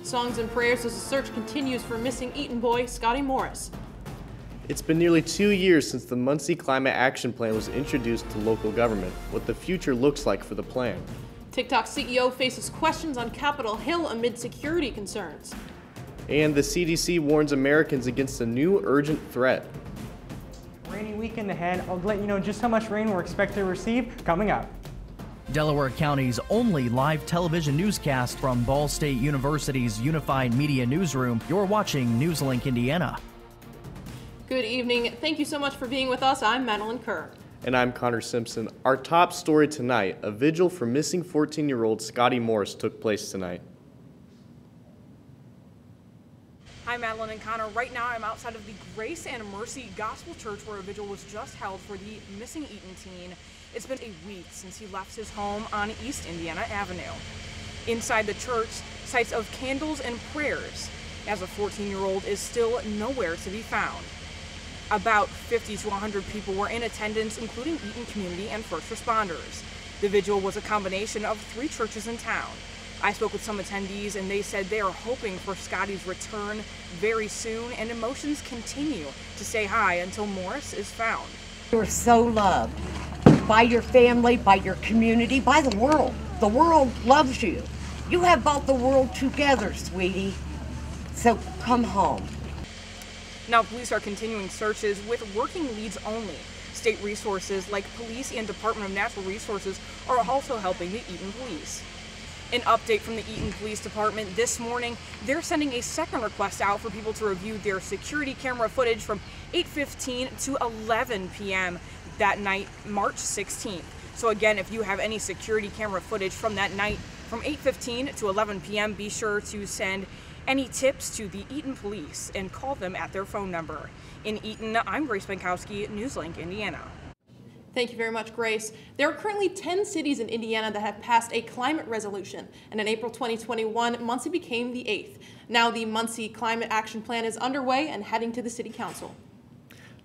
Songs and prayers as the search continues for missing Eaton boy Scotty Morris. It's been nearly 2 years since the Muncie Climate Action Plan was introduced to local government, what the future looks like for the plan. TikTok CEO faces questions on Capitol Hill amid security concerns. And the CDC warns Americans against a new urgent threat. Rainy weekend ahead. I'll let you know just how much rain we're expected to receive coming up. Delaware County's only live television newscast from Ball State University's Unified Media Newsroom. You're watching NewsLink Indiana. Good evening. Thank you so much for being with us. I'm Madeline Kerr. And I'm Connor Simpson. Our top story tonight, a vigil for missing 14-year-old Scotty Morris took place tonight. Hi, Madeline and Connor. Right now, I'm outside of the Grace and Mercy Gospel Church where a vigil was just held for the missing Eaton teen. It's been a week since he left his home on East Indiana Avenue. Inside the church, sights of candles and prayers, as a 14-year-old is still nowhere to be found. About 50 to 100 people were in attendance, including Eaton community and first responders. The vigil was a combination of 3 churches in town. I spoke with some attendees and they said they are hoping for Scotty's return very soon, and emotions continue to stay high until Morris is found. You're so loved by your family, by your community, by the world. The world loves you. You have brought the world together, sweetie. So come home. Now, police are continuing searches with working leads only. State resources like police and Department of Natural Resources are also helping the Eaton police. An update from the Eaton Police Department this morning, they're sending a second request out for people to review their security camera footage from 8:15 to 11 p.m. that night, March 16th. So again, if you have any security camera footage from that night from 8:15 to 11 p.m., be sure to send any tips to the Eaton Police and call them at their phone number. In Eaton, I'm Grace Benkowski, NewsLink, Indiana. Thank you very much, Grace. There are currently 10 cities in Indiana that have passed a climate resolution, and in April 2021, Muncie became the 8th. Now the Muncie Climate Action Plan is underway and heading to the City Council.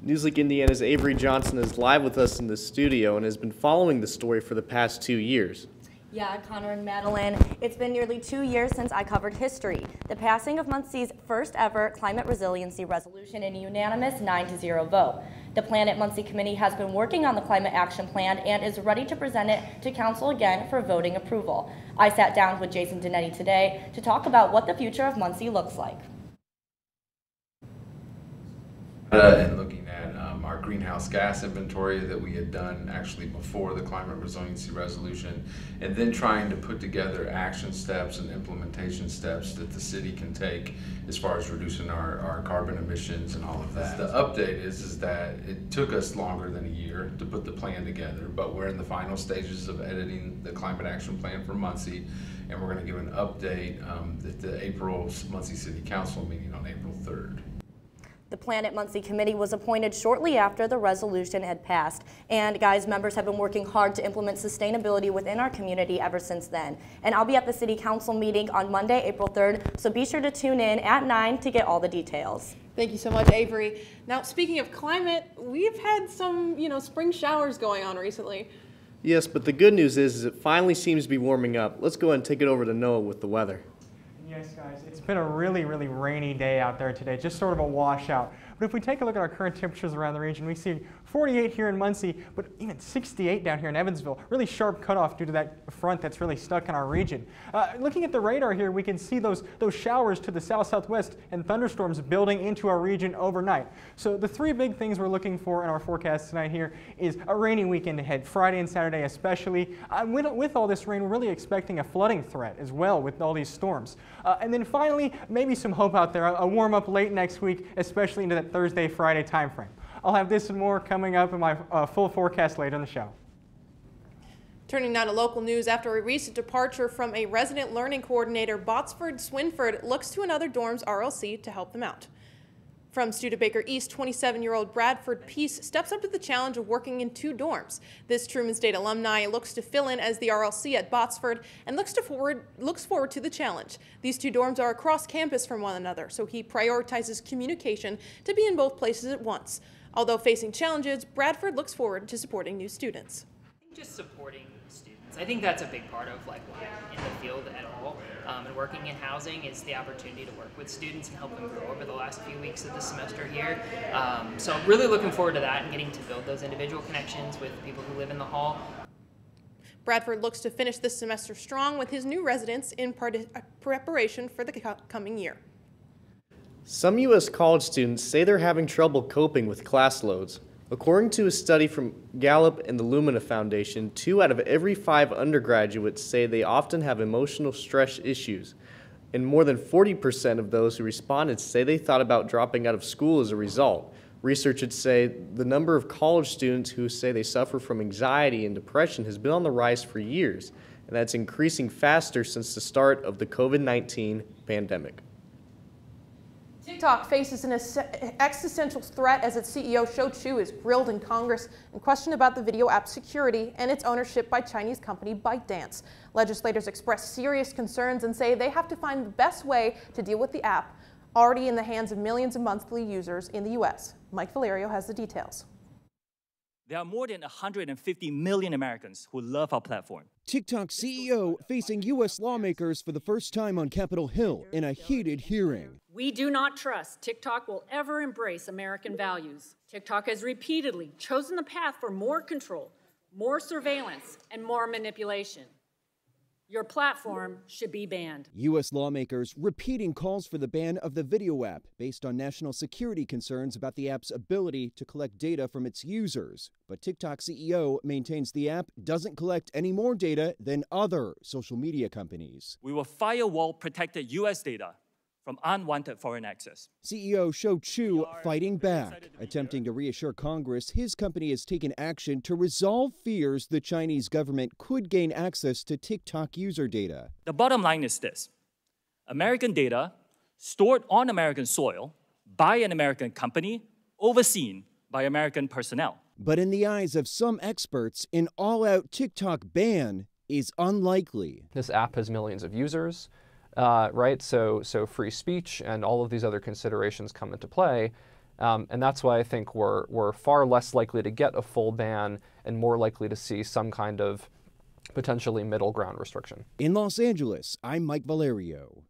NewsLink Indiana's Avery Johnson is live with us in the studio and has been following the story for the past 2 years. Yeah, Connor and Madeline, it's been nearly 2 years since I covered history. The passing of Muncie's first ever climate resiliency resolution in a unanimous 9-0 vote. The Planet Muncie Committee has been working on the Climate Action Plan and is ready to present it to Council again for voting approval. I sat down with Jason Denetti today to talk about what the future of Muncie looks like. And looking at our greenhouse gas inventory that we had done actually before the climate resiliency resolution, and then trying to put together action steps and implementation steps that the city can take as far as reducing our carbon emissions and all of that. The update is that it took us longer than a year to put the plan together, but we're in the final stages of editing the climate action plan for Muncie, and we're going to give an update at the April Muncie City Council meeting on April 3rd. The Planet Muncie Committee was appointed shortly after the resolution had passed. And guys, members have been working hard to implement sustainability within our community ever since then. And I'll be at the City Council meeting on Monday, April 3rd, so be sure to tune in at 9 to get all the details. Thank you so much, Avery. Now, speaking of climate, we've had some, spring showers going on recently. Yes, but the good news is it finally seems to be warming up. Let's go ahead and take it over to Noah with the weather. Yes, guys, it's been a really, really rainy day out there today, just sort of a washout. But if we take a look at our current temperatures around the region, we see 48 here in Muncie, but even 68 down here in Evansville. Really sharp cutoff due to that front that's really stuck in our region. Looking at the radar here, we can see those showers to the south-southwest and thunderstorms building into our region overnight. So the 3 big things we're looking for in our forecast tonight here is a rainy weekend ahead, Friday and Saturday especially. With all this rain, we're really expecting a flooding threat as well with all these storms. And then finally, maybe some hope out there, a warm up late next week, especially into that Thursday, Friday timeframe. I'll have this and more coming up in my full forecast later in the show. Turning now to local news, after a recent departure from a resident learning coordinator, Botsford Swinford looks to another dorm's RLC to help them out. From Studebaker East, 27-year-old Bradford Peace steps up to the challenge of working in 2 dorms. This Truman State alumni looks to fill in as the RLC at Botsford and looks forward to the challenge. These 2 dorms are across campus from one another, so he prioritizes communication to be in both places at once. Although facing challenges, Bradford looks forward to supporting new students. Just supporting students. I think that's a big part of like why I'm in the field at all, and working in housing is the opportunity to work with students and help them grow over the last few weeks of the semester here. So really looking forward to that and getting to build those individual connections with people who live in the hall. Bradford looks to finish this semester strong with his new residents in preparation for the coming year. Some U.S. college students say they're having trouble coping with class loads. According to a study from Gallup and the Lumina Foundation, 2 out of every 5 undergraduates say they often have emotional stress issues, and more than 40% of those who responded say they thought about dropping out of school as a result. Researchers say the number of college students who say they suffer from anxiety and depression has been on the rise for years, and that's increasing faster since the start of the COVID-19 pandemic. TikTok faces an existential threat as its CEO Shou Chew is grilled in Congress and questioned about the video app's security and its ownership by Chinese company ByteDance. Legislators express serious concerns and say they have to find the best way to deal with the app, already in the hands of millions of monthly users in the U.S. Mike Valerio has the details. There are more than 150 million Americans who love our platform. TikTok CEO facing U.S. lawmakers for the first time on Capitol Hill in a heated hearing. We do not trust TikTok will ever embrace American values. TikTok has repeatedly chosen the path for more control, more surveillance, and more manipulation. Your platform should be banned. U.S. lawmakers repeating calls for the ban of the video app based on national security concerns about the app's ability to collect data from its users. But TikTok CEO maintains the app doesn't collect any more data than other social media companies. We will firewall protected U.S. data from unwanted foreign access. CEO Shou Chew fighting back, attempting to reassure Congress his company has taken action to resolve fears the Chinese government could gain access to TikTok user data. The bottom line is this: American data stored on American soil by an American company, overseen by American personnel. But in the eyes of some experts, an all-out TikTok ban is unlikely. This app has millions of users. Right, so free speech and all of these other considerations come into play, and that's why I think we're far less likely to get a full ban and more likely to see some kind of potentially middle ground restriction. In Los Angeles, I'm Mike Valerio.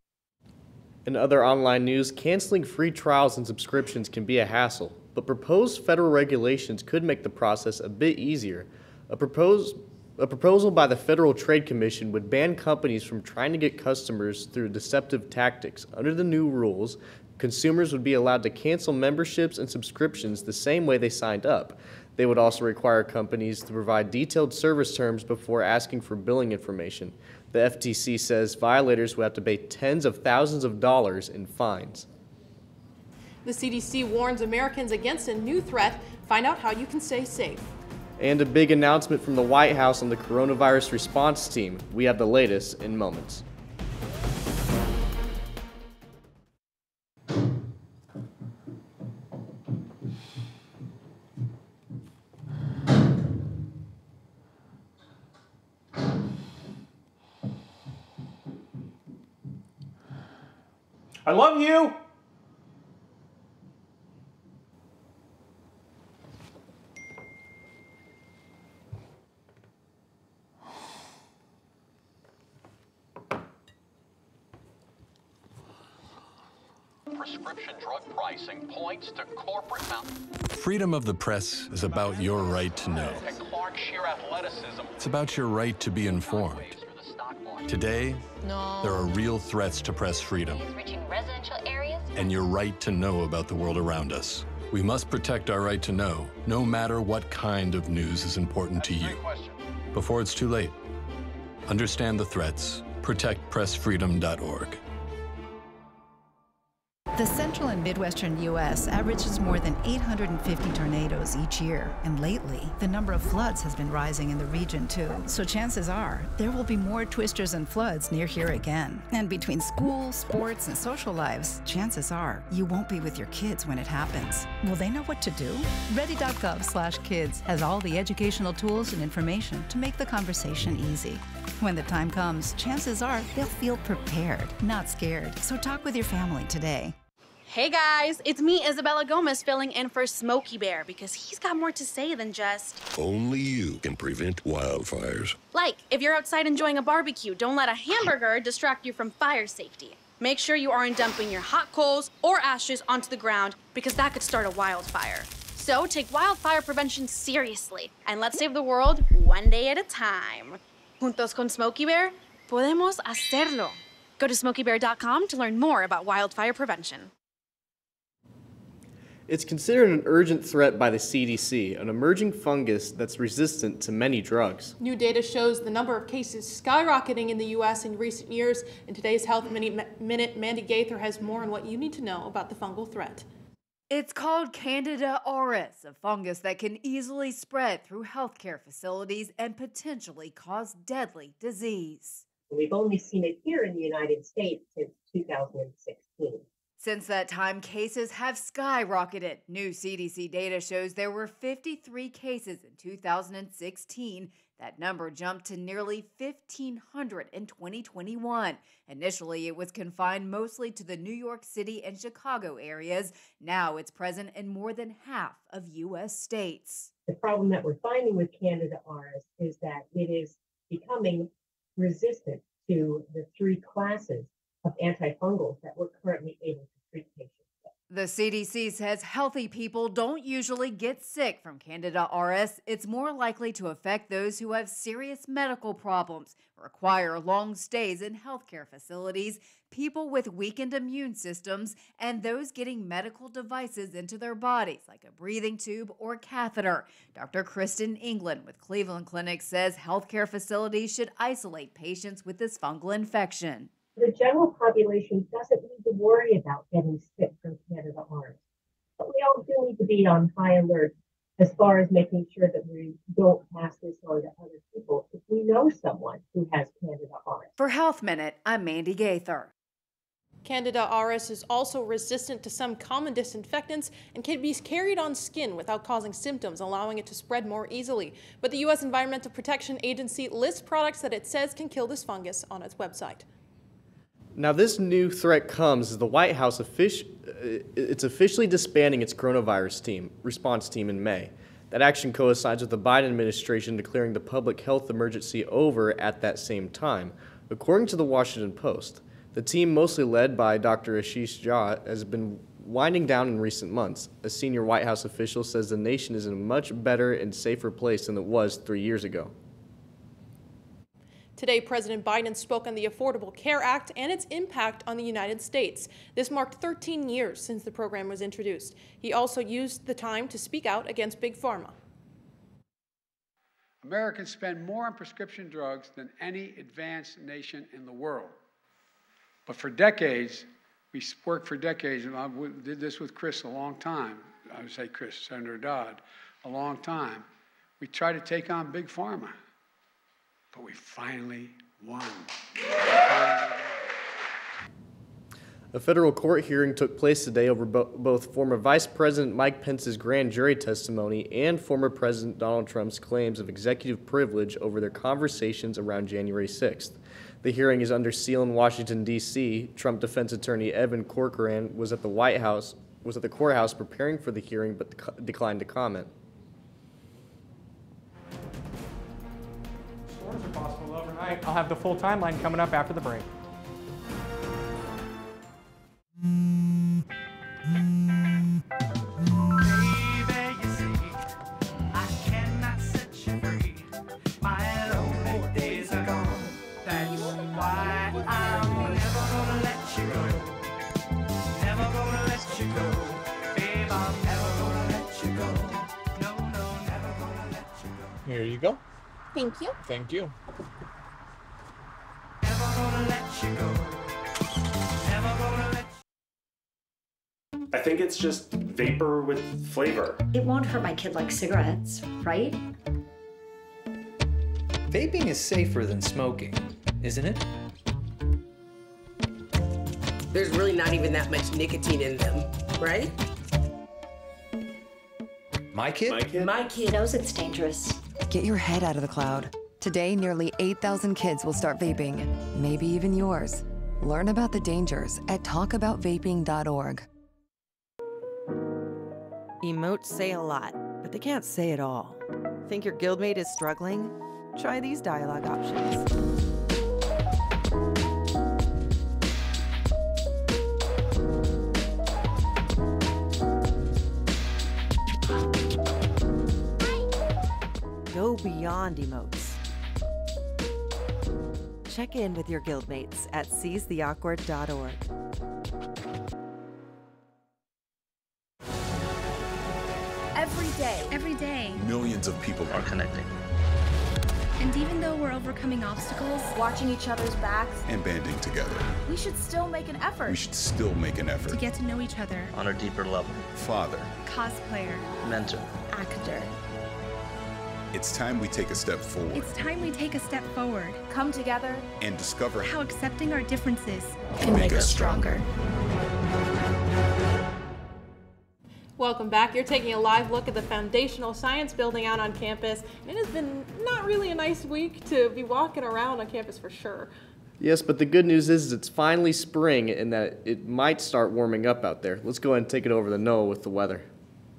In other online news, canceling free trials and subscriptions can be a hassle, but proposed federal regulations could make the process a bit easier. A proposal by the Federal Trade Commission would ban companies from trying to get customers through deceptive tactics. Under the new rules, consumers would be allowed to cancel memberships and subscriptions the same way they signed up. They would also require companies to provide detailed service terms before asking for billing information. The FTC says violators would have to pay tens of thousands of dollars in fines. The CDC warns Americans against a new threat. Find out how you can stay safe. And a big announcement from the White House on the coronavirus response team. We have the latest in moments. I love you! Prescription drug pricing points to corporate Freedom of the press is about your right to know. and Clark sheer athleticism. It's about your right to be informed. Today, there are real threats to press freedom Reaching residential areas. and your right to know about the world around us. We must protect our right to know, no matter what kind of news is important to you. Before it's too late, understand the threats. ProtectPressFreedom.org. The central and midwestern U.S. averages more than 850 tornadoes each year, and lately, the number of floods has been rising in the region too. So chances are, there will be more twisters and floods near here again. And between school, sports, and social lives, chances are, you won't be with your kids when it happens. Will they know what to do? Ready.gov/kids has all the educational tools and information to make the conversation easy. When the time comes, chances are they'll feel prepared, not scared. So talk with your family today. Hey guys, it's me, Isabella Gomez, filling in for Smokey Bear because he's got more to say than just... Only you can prevent wildfires. Like, if you're outside enjoying a barbecue, don't let a hamburger distract you from fire safety. Make sure you aren't dumping your hot coals or ashes onto the ground because that could start a wildfire. So take wildfire prevention seriously and let's save the world one day at a time. Juntos con Smokey Bear, podemos hacerlo. Go to smokeybear.com to learn more about wildfire prevention. It's considered an urgent threat by the CDC, an emerging fungus that's resistant to many drugs. New data shows the number of cases skyrocketing in the U.S. in recent years. In today's Health Minute, Mandy Gaither has more on what you need to know about the fungal threat. It's called Candida auris, a fungus that can easily spread through healthcare facilities and potentially cause deadly disease. We've only seen it here in the United States since 2016. Since that time, cases have skyrocketed. New CDC data shows there were 53 cases in 2016. That number jumped to nearly 1,500 in 2021. Initially, it was confined mostly to the New York City and Chicago areas. Now it's present in more than half of U.S. states. The problem that we're finding with Candida auris is that it is becoming resistant to the three classes of antifungals that we're currently able to treat patients with. The CDC says healthy people don't usually get sick from Candida auris. It's more likely to affect those who have serious medical problems, require long stays in healthcare facilities, people with weakened immune systems, and those getting medical devices into their bodies, like a breathing tube or catheter. Dr. Kristen England with Cleveland Clinic says healthcare facilities should isolate patients with this fungal infection. The general population doesn't need to worry about getting sick from Candida auris, but we all do need to be on high alert as far as making sure that we don't pass this on to other people if we know someone who has Candida auris. For Health Minute, I'm Mandy Gaither. Candida auris is also resistant to some common disinfectants and can be carried on skin without causing symptoms, allowing it to spread more easily. But the U.S. Environmental Protection Agency lists products that it says can kill this fungus on its website. Now, this new threat comes as the White House it's officially disbanding its coronavirus response team in May. That action coincides with the Biden administration declaring the public health emergency over at that same time. According to the Washington Post, the team, mostly led by Dr. Ashish Jha, has been winding down in recent months. A senior White House official says the nation is in a much better and safer place than it was 3 years ago. Today, President Biden spoke on the Affordable Care Act and its impact on the United States. This marked 13 years since the program was introduced. He also used the time to speak out against Big Pharma. Americans spend more on prescription drugs than any advanced nation in the world. But for decades, we worked for decades, and I did this with Chris a long time. I would say Chris, Senator Dodd, a long time. We tried to take on Big Pharma. But we finally won. A federal court hearing took place today over both former Vice President Mike Pence's grand jury testimony and former President Donald Trump's claims of executive privilege over their conversations around January 6th. The hearing is under seal in Washington, D.C. Trump defense attorney Evan Corcoran was at the courthouse preparing for the hearing but declined to comment. Storms are possible overnight. I'll have the full timeline coming up after the break. Here you go. Thank you. Thank you. I think it's just vapor with flavor. It won't hurt my kid like cigarettes, right? Vaping is safer than smoking, isn't it? There's really not even that much nicotine in them, right? My kid? My kid knows it's dangerous. Get your head out of the cloud. Today, nearly 8,000 kids will start vaping, maybe even yours. Learn about the dangers at talkaboutvaping.org. Emotes say a lot, but they can't say it all. Think your guildmate is struggling? Try these dialogue options. Go beyond emotes. Check in with your guildmates at seizetheawkward.org. Every day, Millions of people are connecting and even though we're overcoming obstacles, watching each other's backs, and banding together. we should still make an effort We should still make an to effort. get to know each other. On a deeper level. Father, Cosplayer, mentor. actor. It's time we take a step forward It's time we take a step forward. Come together. and discover How accepting our differences can make us stronger. Welcome back. You're taking a live look at the Foundational Science Building out on campus. And it has been not really a nice week to be walking around on campus for sure. Yes, but the good news is it's finally spring and that it might start warming up out there. Let's go ahead and take it over to Noah with the weather.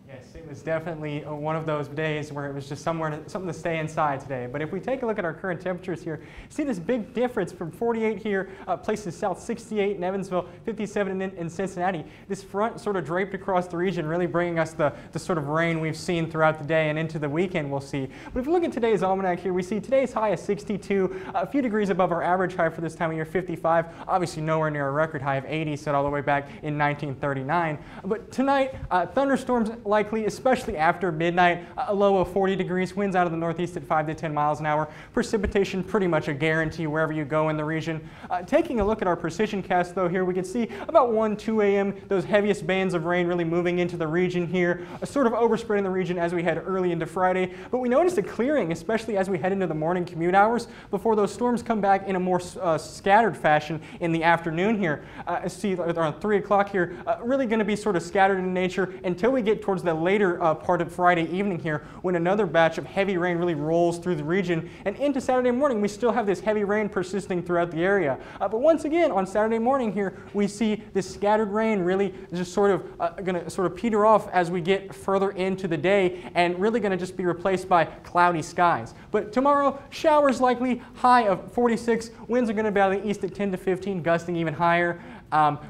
Yes, it was definitely one of those days where it was just something to stay inside today. But if we take a look at our current temperatures here, see this big difference from 48 here, places south, 68 in Evansville, 57 in Cincinnati. This front sort of draped across the region, really bringing us the sort of rain we've seen throughout the day and into the weekend we'll see. But if we look at today's almanac here, we see today's high is 62, a few degrees above our average high for this time of year, 55. Obviously nowhere near a record high of 80 set all the way back in 1939. But tonight, thunderstorms likely, especially after midnight, a low of 40 degrees, winds out of the northeast at 5 to 10 miles an hour. Precipitation pretty much a guarantee wherever you go in the region. Taking a look at our precision cast though here, we can see about 1, 2 a.m. those heaviest bands of rain really moving into the region here, sort of overspreading the region as we head early into Friday. But we noticed a clearing, especially as we head into the morning commute hours, before those storms come back in a more scattered fashion in the afternoon here. See around 3 o'clock here, really going to be sort of scattered in nature until we get towards the later part of Friday evening here, when another batch of heavy rain really rolls through the region. And into Saturday morning, we still have this heavy rain persisting throughout the area. But once again, on Saturday morning here, we see this scattered rain really just sort of going to sort of peter off as we get further into the day, and really going to just be replaced by cloudy skies. But tomorrow, showers likely, high of 46. Winds are going to be out of the east at 10 to 15, gusting even higher.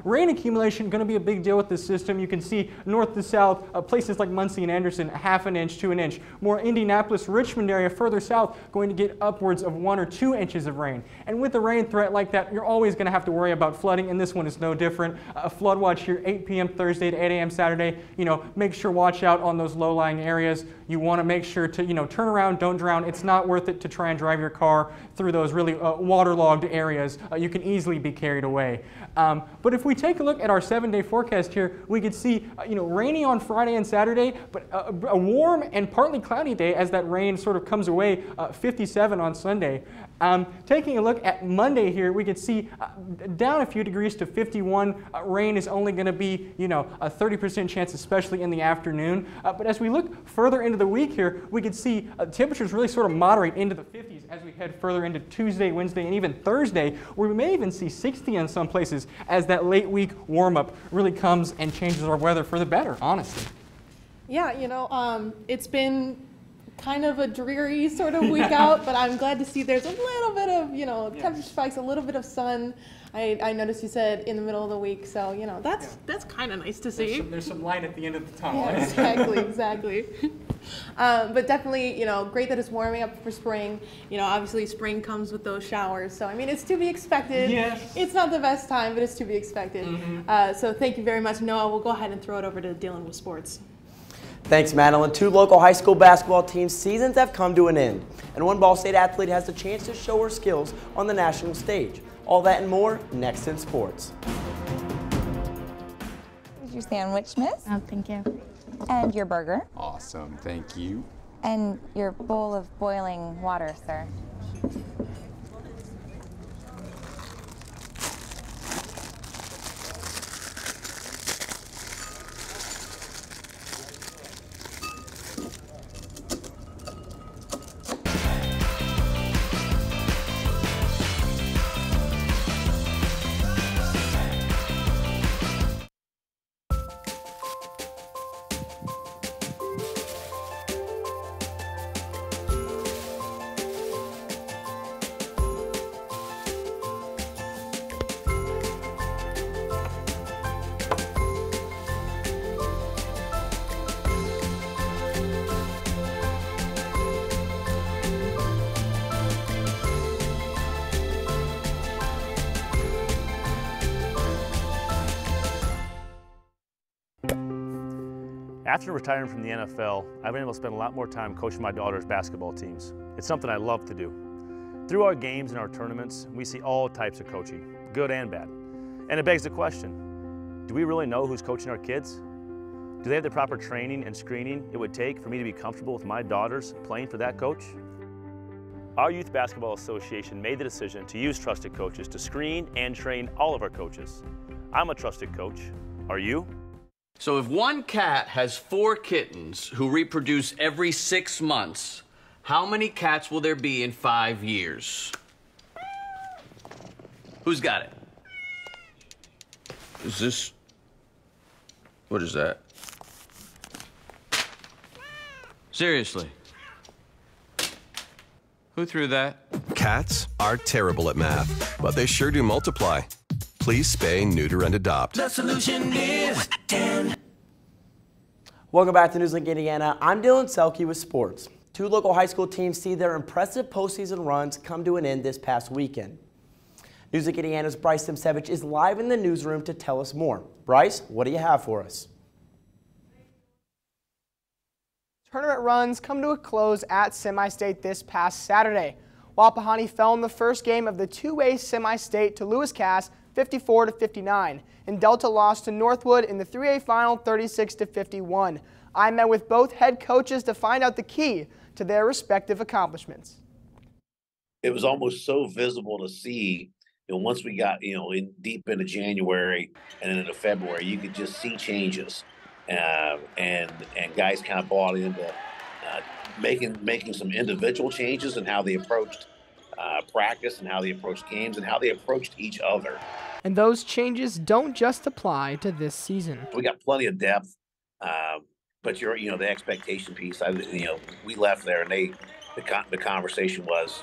Rain accumulation going to be a big deal with this system. You can see north to south, places like Muncie and Anderson, a half an inch to an inch. More Indianapolis, Richmond area further south, going to get upwards of 1 or 2 inches of rain. And with a rain threat like that, you're always going to have to worry about flooding, and this one is no different. A flood watch here, 8 p.m. Thursday to 8 a.m. Saturday. Make sure watch out on those low-lying areas. You want to make sure to, turn around, don't drown. It's not worth it to try and drive your car through those really waterlogged areas. You can easily be carried away. But if we take a look at our 7-day forecast here, we could see, rainy on Friday and Saturday, but a warm and partly cloudy day as that rain sort of comes away, 57 on Sunday. Taking a look at Monday here, we could see down a few degrees to 51. Rain is only going to be, a 30% chance, especially in the afternoon. But as we look further into the week here, we could see temperatures really sort of moderate into the 50s as we head further into Tuesday, Wednesday, and even Thursday, where we may even see 60 in some places as that late week warm-up really comes and changes our weather for the better, honestly. Yeah, it's been kind of a dreary sort of week out, but I'm glad to see there's a little bit of, temperature spikes, a little bit of sun. I noticed you said in the middle of the week, so, that's kind of nice to see. There's some light at the end of the tunnel. Yeah, exactly. But definitely, great that it's warming up for spring. Obviously spring comes with those showers, so it's to be expected. Yes. It's not the best time, but it's to be expected. So thank you very much, Noah. We'll go ahead and throw it over to Dylan with sports. Thanks, Madeline. 2 local high school basketball teams' seasons have come to an end, and one Ball State athlete has the chance to show her skills on the national stage. All that and more next in sports. Here's your sandwich, miss. Oh, thank you. And your burger. Awesome, thank you. And your bowl of boiling water, sir. After retiring from the NFL, I've been able to spend a lot more time coaching my daughter's basketball teams. It's something I love to do. Through our games and our tournaments, we see all types of coaching, good and bad. And it begs the question, do we really know who's coaching our kids? Do they have the proper training and screening it would take for me to be comfortable with my daughters playing for that coach? Our Youth Basketball Association made the decision to use trusted coaches to screen and train all of our coaches. I'm a trusted coach. Are you? So if one cat has 4 kittens who reproduce every 6 months, how many cats will there be in 5 years? Who's got it? Is this... What is that? Seriously? Who threw that? Cats are terrible at math, but they sure do multiply. Please spay, neuter, and adopt. The solution is 10. Welcome back to NewsLink Indiana. I'm Dylan Selke with sports. 2 local high school teams see their impressive postseason runs come to an end this past weekend. NewsLink Indiana's Bryce Simsevich is live in the newsroom to tell us more. Bryce, what do you have for us? Tournament runs come to a close at Semi-State this past Saturday. Wapahani fell in the first game of the 2A Semi-State to Lewis Cass 54-59, and Delta lost to Northwood in the 3A final 36-51. I met with both head coaches to find out the key to their respective accomplishments. It was almost so visible to see, once we got, in deep into January and then into February, you could just see changes. And guys kind of bought into making some individual changes in how they approached practice and how they approached games and how they approached each other. And those changes don't just apply to this season. We got plenty of depth, but the expectation piece. We left there, and the conversation was,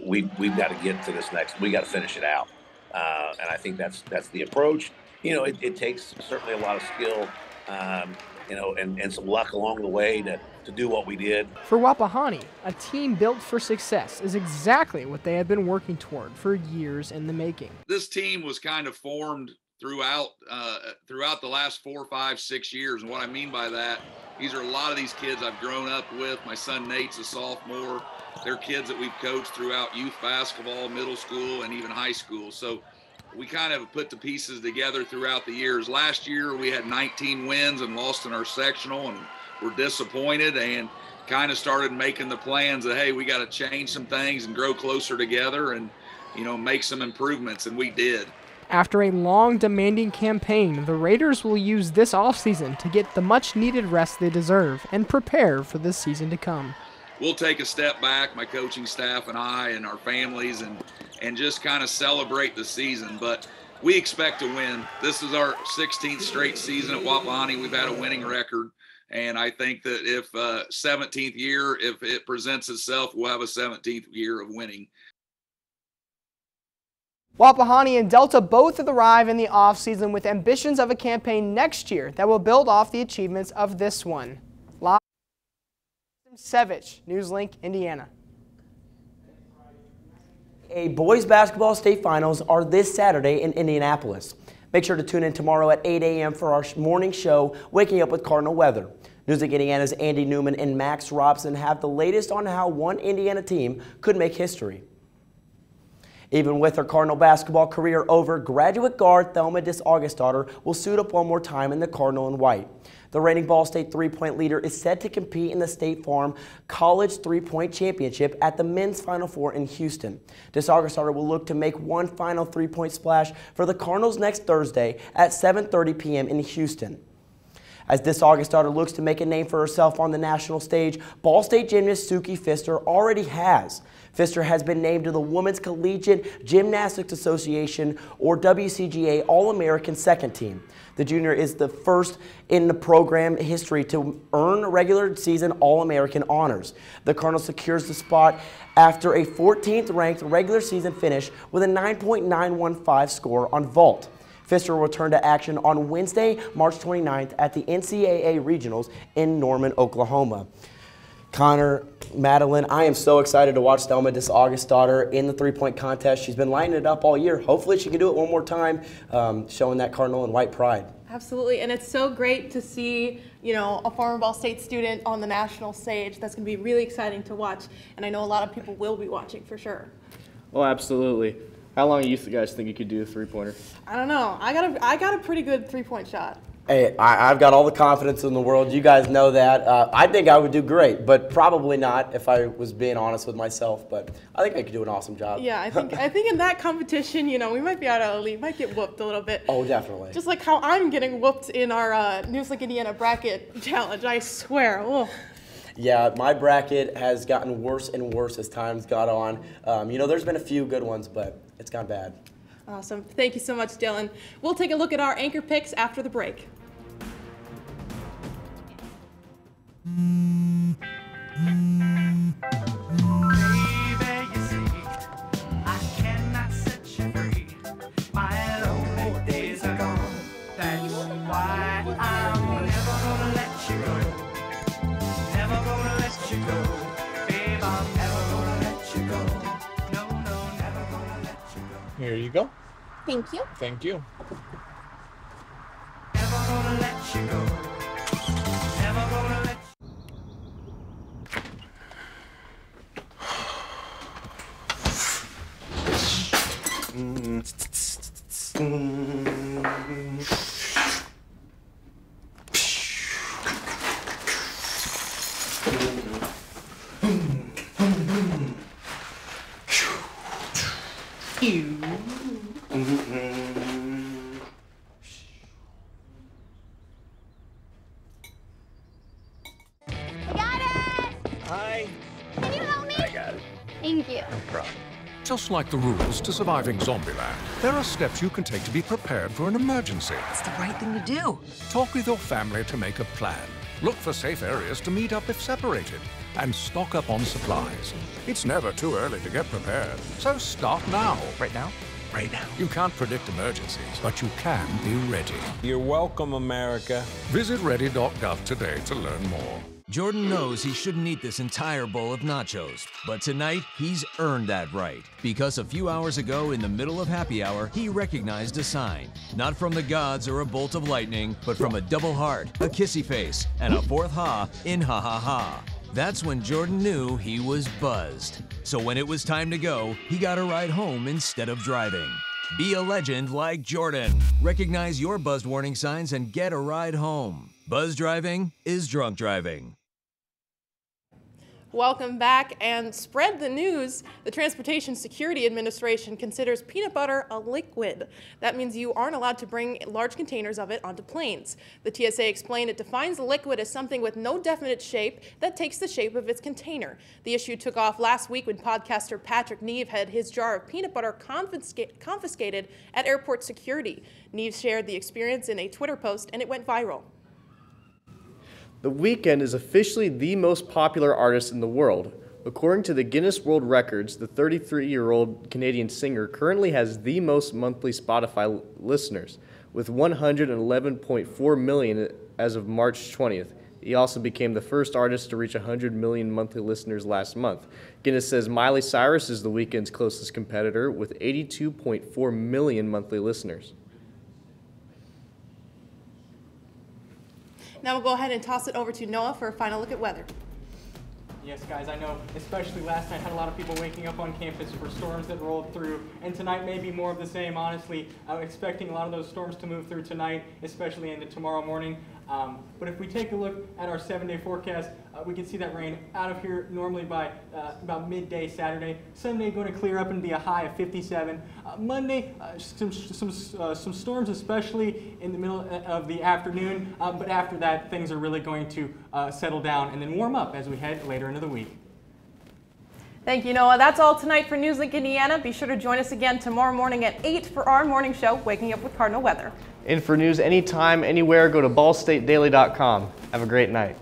we've got to get to this next. We got to finish it out, and I think that's the approach. It takes certainly a lot of skill, and some luck along the way to do what we did. For Wapahani, a team built for success is exactly what they have been working toward for years in the making. This team was kind of formed throughout the last 4, 5, 6 years. And what I mean by that, these are a lot of these kids I've grown up with. My son Nate's a sophomore. They're kids that we've coached throughout youth basketball, middle school, and even high school. So we kind of put the pieces together throughout the years. Last year, we had 19 wins and lost in our sectional, and we're disappointed and kind of started making the plans that, hey, we got to change some things and grow closer together and, make some improvements, and we did. After a long, demanding campaign, the Raiders will use this offseason to get the much-needed rest they deserve and prepare for the season to come. We'll take a step back, my coaching staff and I and our families, and just kind of celebrate the season. But we expect to win. This is our 16th straight season at Wapahani. We've had a winning record. And I think that if 17th year, if it presents itself, we'll have a 17th year of winning. Wapahani and Delta both arrive in the offseason with ambitions of a campaign next year that will build off the achievements of this one. Live Simsevich, NewsLink, Indiana. A boys basketball state finals are this Saturday in Indianapolis. Make sure to tune in tomorrow at 8 a.m. for our morning show, Waking Up with Cardinal Weather. NewsLink Indiana's Andy Newman and Max Robson have the latest on how one Indiana team could make history. Even with her Cardinal basketball career over, graduate guard Thelma DisAugustdaughter will suit up one more time in the Cardinal and white. The reigning Ball State three-point leader is set to compete in the State Farm College Three-Point Championship at the men's Final Four in Houston. DisAugustdaughter will look to make one final three-point splash for the Cardinals next Thursday at 7:30 p.m. in Houston. As DisAugustdaughter looks to make a name for herself on the national stage, Ball State gymnast Suki Pfister already has. Pfister has been named to the Women's Collegiate Gymnastics Association, or WCGA, All-American second team. The junior is the first in the program history to earn regular season All-American honors. The Cardinal secures the spot after a 14th ranked regular season finish with a 9.915 score on vault. Pfister will return to action on Wednesday, March 29th at the NCAA Regionals in Norman, Oklahoma. Connor, Madeline, I am so excited to watch Thelma DisAugustdaughter in the three-point contest. She's been lining it up all year. Hopefully she can do it one more time, showing that Cardinal and white pride. Absolutely, and it's so great to see a former Ball State student on the national stage. That's going to be really exciting to watch, and I know a lot of people will be watching for sure. Oh, absolutely. How long do you guys think you could do a three-pointer? I don't know. I got a pretty good three-point shot. Hey, I've got all the confidence in the world. You guys know that. I think I would do great, but probably not if I was being honest with myself. But I think I could do an awesome job. Yeah, I think in that competition, we might be out of the lead. Might get whooped a little bit. Oh, definitely. Just like how I'm getting whooped in our NewsLink Indiana bracket challenge. I swear. Oh. Yeah, my bracket has gotten worse and worse as time's got on. There's been a few good ones, but it's gone bad. Awesome. Thank you so much, Dylan. We'll take a look at our anchor picks after the break. Here you go. Thank you. Thank you. Thank you. No problem. Just like the rules to surviving Zombieland, there are steps you can take to be prepared for an emergency. It's the right thing to do. Talk with your family to make a plan. Look for safe areas to meet up if separated. And stock up on supplies. It's never too early to get prepared, so start now. Right now? Right now. You can't predict emergencies, but you can be ready. You're welcome, America. Visit ready.gov today to learn more. Jordan knows he shouldn't eat this entire bowl of nachos, but tonight he's earned that right. Because a few hours ago, in the middle of happy hour, he recognized a sign. Not from the gods or a bolt of lightning, but from a double heart, a kissy face, and a fourth ha in ha ha ha. That's when Jordan knew he was buzzed. So when it was time to go, he got a ride home instead of driving. Be a legend like Jordan. Recognize your buzzed warning signs and get a ride home. Buzz driving is drunk driving. Welcome back, and spread the news. The Transportation Security Administration considers peanut butter a liquid. That means you aren't allowed to bring large containers of it onto planes. The TSA explained it defines the liquid as something with no definite shape that takes the shape of its container. The issue took off last week when podcaster Patrick Neve had his jar of peanut butter confiscated at airport security. Neve shared the experience in a Twitter post, and it went viral. The Weeknd is officially the most popular artist in the world. According to the Guinness World Records, the 33-year-old Canadian singer currently has the most monthly Spotify listeners, with 111.4 million as of March 20th. He also became the first artist to reach 100 million monthly listeners last month. Guinness says Miley Cyrus is the Weeknd's closest competitor, with 82.4 million monthly listeners. Now we'll go ahead and toss it over to Noah for a final look at weather. Yes, guys, I know, especially last night, had a lot of people waking up on campus for storms that rolled through, and tonight may be more of the same, honestly. I'm expecting a lot of those storms to move through tonight, especially into tomorrow morning. But if we take a look at our 7-day forecast, we can see that rain out of here normally by about midday Saturday. Sunday going to clear up and be a high of 57. Monday, some storms, especially in the middle of the afternoon. But after that, things are really going to settle down and then warm up as we head later into the week. Thank you, Noah. That's all tonight for NewsLink Indiana. Be sure to join us again tomorrow morning at 8 for our morning show, Waking Up with Cardinal Weather. And for news anytime, anywhere, go to ballstatedaily.com. Have a great night.